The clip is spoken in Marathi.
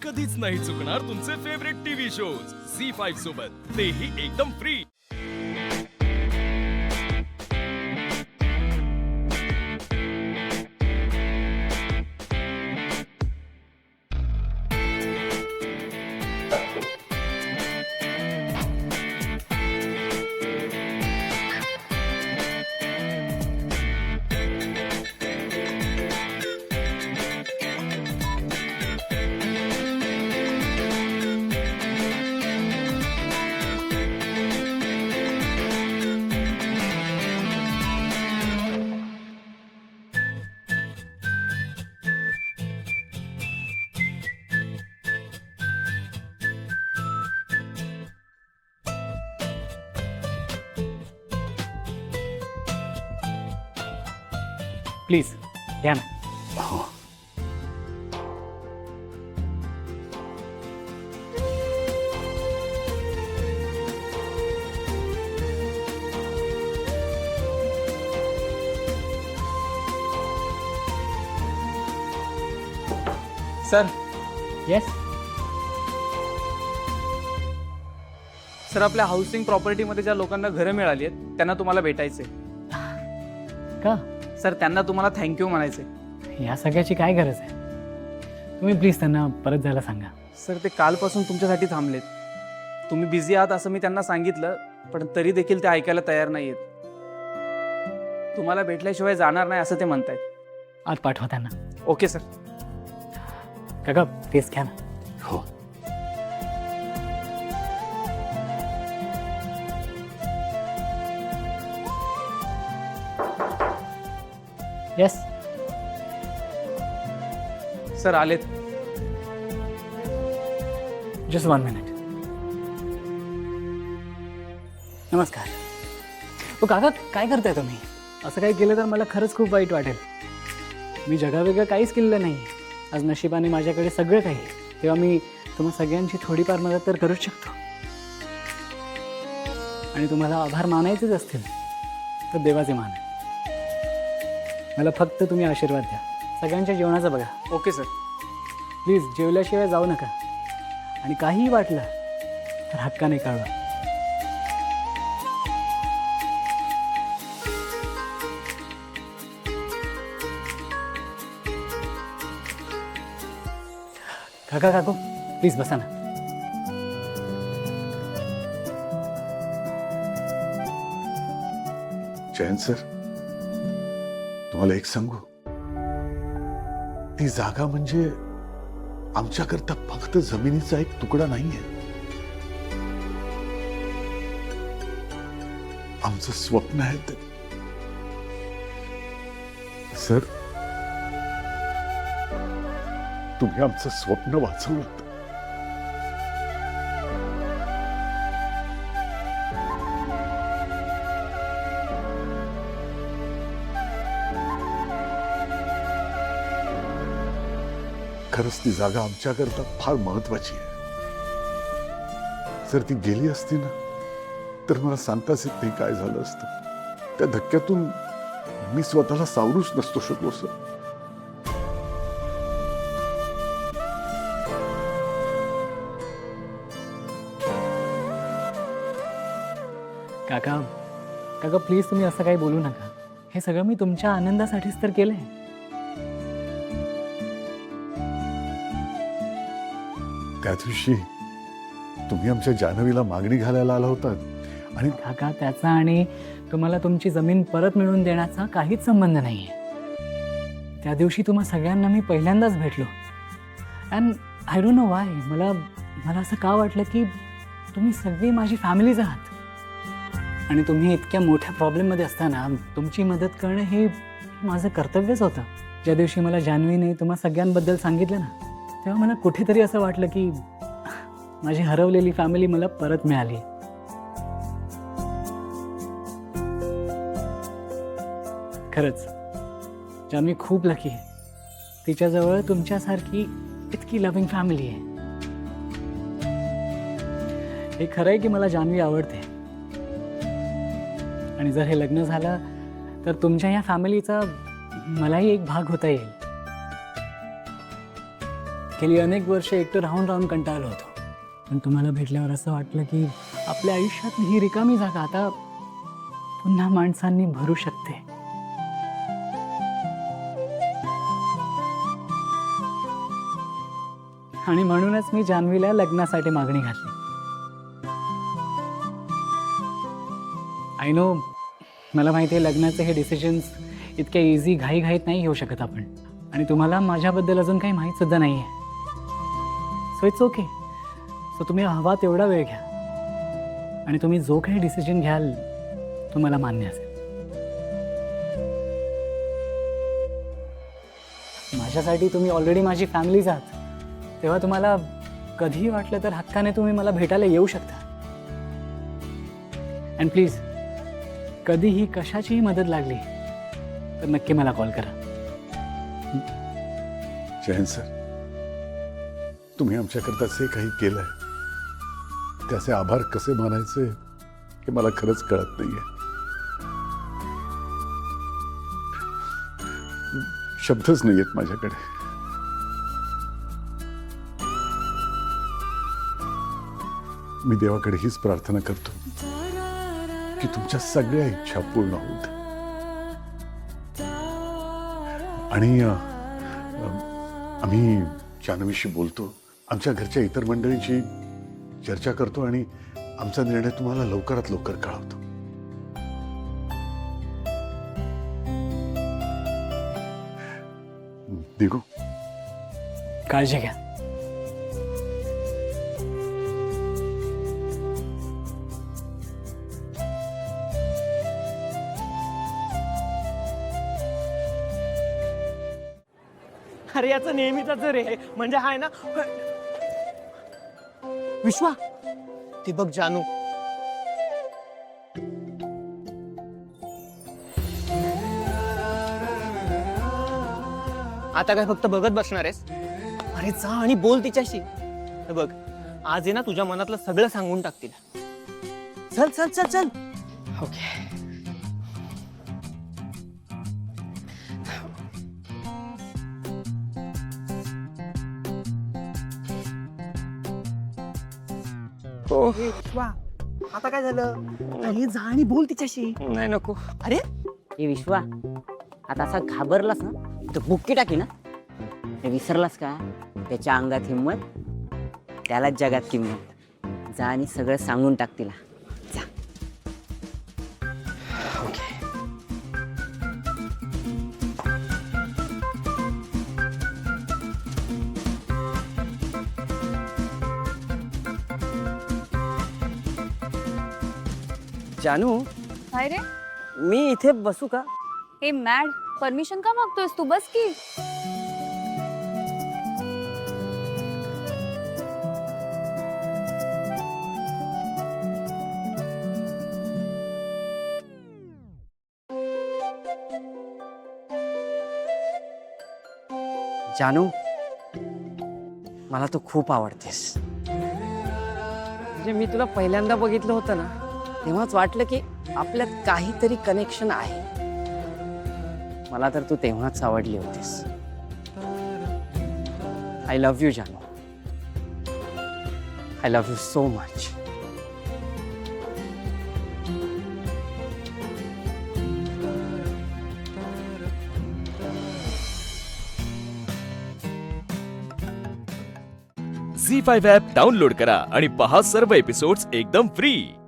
कधीच नाही चुकणार तुमचे फेवरेट टीव्ही शोज झी5 सोबत, तेही एकदम फ्री. प्लीज घ्या ना. हो. Sir yes. सर आपल्या हाऊसिंग प्रॉपर्टीमध्ये ज्या लोकांना घरं मिळाली आहेत त्यांना तुम्हाला भेटायचे. का? सर त्यांना तुम्हाला थँक्यू म्हणायचे. या सगळ्याची काय गरज आहे? तुम्ही प्लीज त्यांना परत जायला सांगा. सर ते कालपासून तुमच्यासाठी थांबलेत. तुम्ही बिझी आहात असं मी त्यांना सांगितलं, पण तरी देखील ते ऐकायला तयार नाही आहेत. तुम्हाला भेटल्याशिवाय जाणार नाही असं ते म्हणतायत. आत पाठवा त्यांना. Okay sir. काका प्लीज घ्या ना. हो. येस. सर आलेत. Just 1 minute. नमस्कार. ओ काका काय करताय तुम्ही? असं काही केलं तर मला खरंच खूप वाईट वाटेल. मी जगावेगळं काहीच केलेलं नाही. आज नशिबाने माझ्याकडे सगळं काही, तेव्हा मी तुम्हा सगळ्यांची थोडीफार मदत तर करूच शकतो. आणि तुम्हाला आभार मानायचेच असतील तर देवाचे मान आहे. मला फक्त तुम्ही आशीर्वाद द्या. सगळ्यांच्या जेवणाचा बघा. Okay sir. प्लीज जेवल्याशिवाय जाऊ नका. आणि काहीही वाटलं तर हक्काने कळवा. काका काकू प्लीज बसा ना. जयंत सर, तुम्हाला एक सांगू, ती जागा म्हणजे आमच्याकरता फक्त जमिनीचा एक तुकडा नाहीये. आमचं स्वप्न आहे ते. सर, तुम्ही आमचं स्वप्न वाचवलं. खरंच ती जागा आमच्याकरता फार महत्वाची आहे. जर ती गेली असती ना तर मला सांगताच येत नाही काय झालं असतं. त्या धक्क्यातून मी स्वतःला सावरूच नसतो शकलो सर. काका काका प्लीज तुम्ही असं काही बोलू नका. हे सगळं मी तुमच्या आनंदासाठीच तर केलंय. त्या दिवशी तुम्ही आमच्या जान्हवीला मागणी घालायला आला होता आणि काका त्याचा आणि तुम्हाला तुमची जमीन परत मिळवून देण्याचा काहीच संबंध नाही आहे. त्या दिवशी तुम्हा सगळ्यांना मी पहिल्यांदाच भेटलो. And I don't know Y मला असं का वाटलं की तुम्ही सगळी माझी फॅमिलीज आहात. आणि तुम्ही इतक्या मोठ्या प्रॉब्लेममध्ये असताना तुमची मदत करणं हे माझं कर्तव्यच होतं. ज्या दिवशी मला जान्हवीने तुम्हा सगळ्यांबद्दल सांगितलं ना, तेव्हा मला कुठेतरी असं वाटलं की माझी हरवलेली फॅमिली मला परत मिळाली. खरंच जान्हवी खूप लकी आहे. तिच्याजवळ तुमच्यासारखी इतकी लव्हिंग फॅमिली आहे. हे खरं आहे की मला जान्हवी आवडते. आणि जर हे लग्न झालं तर तुमच्या या फॅमिलीचा मलाही एक भाग होता येईल. गेली अनेक वर्ष एकटं राहून राहून कंटाळलो होतो. पण तुम्हाला भेटल्यावर असं वाटलं की आपल्या आयुष्यात ही रिकामी जागा आता पुन्हा माणसांनी भरू शकते. आणि म्हणूनच मी जान्हवीला लग्नासाठी मागणी घातली. आय नो, मला माहिती आहे लग्नाचे हे डिसिजन्स इतक्या इझी घाईघाईत नाही घेऊ शकत आपण. आणि तुम्हाला माझ्याबद्दल अजून काही माहीत सुद्धा नाही आहे. So it's okay. सो तुम्ही हवा तेवढा वेळ घ्या आणि तुम्ही जो काही डिसिजन घ्याल तो मला मान्य असेल. माझ्यासाठी तुम्ही ऑलरेडी माझी फॅमिलीच आहात. तेव्हा तुम्हाला कधीही वाटलं तर हक्काने तुम्ही मला भेटायला येऊ शकता. अँड प्लीज कधीही कशाचीही मदत लागली तर नक्की मला कॉल करा. जयंत सर, तुम्ही आमच्याकरता जे काही केलंय त्याचे आभार कसे मानायचे हे मला खरंच कळत नाहीये. शब्दच नाहीयेत माझ्याकडे. मी देवाकडे हीच प्रार्थना करतो की तुमच्या सगळ्या इच्छा पूर्ण होत. आणि आम्ही जान्हवीशी बोलतो, आमच्या घरच्या इतर मंडळींशी चर्चा करतो आणि आमचा निर्णय तुम्हाला लवकरात लवकर कळवतो. दिगू, काळजी घ्या. अरे याचं नेहमीच रे, म्हणजे हाय ना विश्वा, ती बघ जानू. आता काय फक्त बघत बसणार आहेस? अरे जा आणि बोल तिच्याशी. हे बघ, आज आहे ना तुझ्या मनातलं सगळं सांगून टाक तिला. चल चल चल चल. ओके. विश्वा, आता काय झालं? अरे जा आणि बोल तिच्याशी. नाही नको. अरे हे विश्वा, आता असा घाबरलास ना तर बुक्की टाकी ना. हे विसरलास का? त्याच्या अंगात हिंमत, त्यालाच जगात किंमत. जा आणि सगळं सांगून टाक तिला. जा. जानू, काय रे? मी इथे बसू का? हे मॅड, परमिशन का मागतोयस तू? बस की. जानू, मला तू खूप आवडतेस. म्हणजे मी तुला पहिल्यांदा बघितलं होतं ना, तेव्हाच वाटलं की आपल्यात काहीतरी कनेक्शन आहे. मला तर तू तेव्हाच आवडली होतीस. आय लव्ह यू जानू. I love you so much. Zee 5 app download करा आणि पहा सर्व एपिसोड्स एकदम फ्री.